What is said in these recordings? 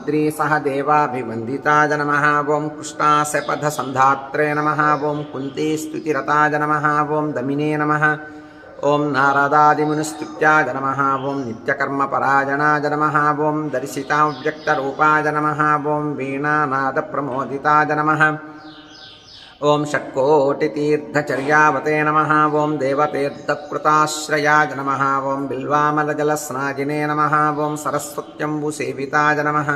बद्रीसह देवाभिवन्दिताय नमः। ॐ कृष्णासपथसन्धात्रे नमः। ॐ कुन्तीस्तुतिरताय नमः। ॐ दमिने नमः। ॐ नारदादिमुनिस्तुत्याय नमः। ॐ नित्यकर्मपरायणाय नमः। ॐ दर्शिताव्यक्तरूपाय नमः। ॐ वीणानादप्रमोदिताय नमः। ॐ षट्कोटितीर्थचर्यावते नमः। ॐ देवतीर्थकृताश्रयाय नमः। ॐ बिल्वामलजलस्नाजिने नमः। ॐ सरस्वत्यम्बुसेविताय नमः।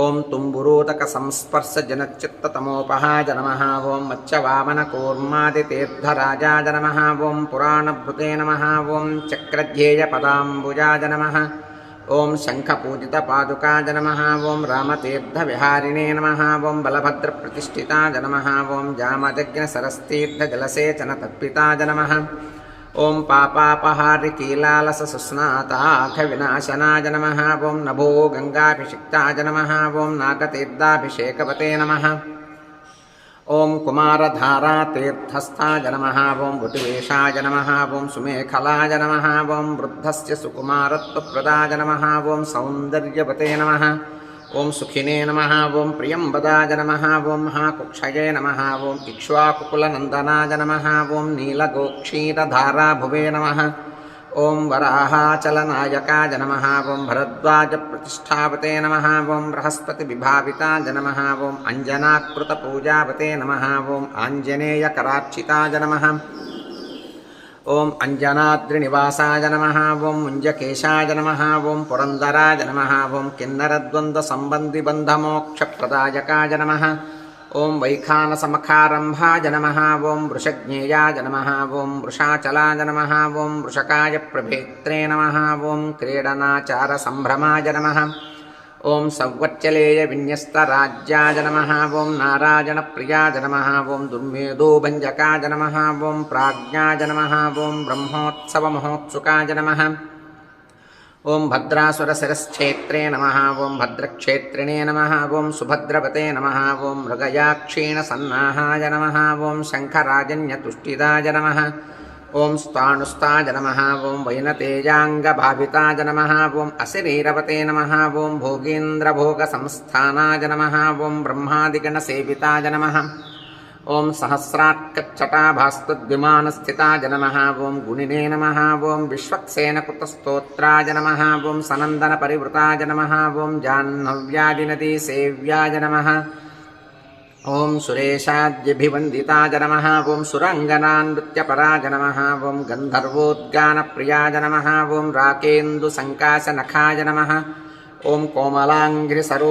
ॐ तुम्बुरोदकसंस्पर्शजनच्चित्ततमोपहाय नमः। ॐ मत्स्यवामनकूर्मादितीर्थराजाय नमः। ॐ पुराणभृते नमः। ॐ चक्रध्येयपदाम्बुजाय नमः। ॐ शङ्खपूजितपादुकाय नमः। ॐ रामतीर्थविहारिणे नमः। ॐ बलभद्रप्रतिष्ठिताय नमः। ॐ जामदग्नसरस्तीर्थजलसेचनतत्पिताय नमः। ॐ पापापहारिकीलालससुस्नाताखविनाशनाय नमः। ॐ नभो गङ्गाभिषिक्ताय नमः। ॐ नागतीर्थाभिषेकवते नमः। ॐ कुमारधारातीर्थस्थाय नमः। ॐ वटुवेशाय नमः। ॐ सुमेखलाय नमः। ॐ वृद्धस्य सुकुमारत्वप्रदाय नमः। ॐ सौन्दर्यवते नमः। ॐ सुखिने नमः। ॐ प्रियंवदाय नमः। ॐ महाकुक्षये नमः। ॐ इक्ष्वाकुकुलनन्दनाय नमः। ॐ नीलगोक्षीरधाराभुवे नमः। ॐ वराहाचलनायकाय नमः। ॐ भरद्वाजप्रतिष्ठावते नमः। ॐ बृहस्पतिविभाविताय नमः। ॐ अञ्जनाकृतपूजावते नमः। ॐ आञ्जनेयकरार्चिताय नमः। ॐ अञ्जनाद्रिनिवासाय नमः। ॐ मुञ्जकेशाय नमः। ॐ पुरन्दराय नमः। ॐ किन्नरद्वन्द्वसम्बन्धिबन्धमोक्षप्रदायकाय नमः। ॐ वैखानसमखारम्भाय नमः। ॐ वृषज्ञेयाय नमः। ॐ वृषाचलाय नमः। ॐ वृषकाय प्रभेत्रे नमः। ॐ क्रीडनाचारसम्भ्रमाय नमः। ॐ सौवच्चलेयविन्यस्तराज्याय नमः। ॐ नारायणप्रियाय नमः। ॐ दुर्मेधोभञ्जकाय नमः। ॐ प्राज्ञाय नमः। ॐ ब्रह्मोत्सवमहोत्सुकाय नमः। ॐ भद्रासुरशिरश्छेत्रे नमः। ॐ भद्रक्षेत्रिणे नमः। ॐ सुभद्रवते नमः। ॐ मृगयाक्षीणसन्नाहाय नमः। ॐ शङ्खराजन्यतुष्टिदाय नमः। ॐ स्थाणुस्ताय नमः। ॐ वैनतेयाङ्गभाविताय नमः। ॐ अशरीरवते नमः। ॐ भोगेन्द्रभोगसंस्थानाय नमः। ॐ ब्रह्मादिगणसेविताय नमः। ॐ सहस्राट्कच्छटाभास्तद्विमानस्थिताय नमः। ॐ गुणिने नमः। ॐ विश्वक्सेनकृतस्तोत्राय नमः। ॐ सनन्दनपरिवृताय नमः। ॐ जाह्नव्यादिनदीसेव्याय नमः। ॐ सुरेशाद्यभिवन्दिताय नमः। ॐ सुरङ्गनानृत्यपराय नमः। ॐ गन्धर्वोद्गानप्रियाय नमः। ॐ राकेन्दुसङ्काशनखाय नमः। ॐ कोमलाङ्घ्रिसरो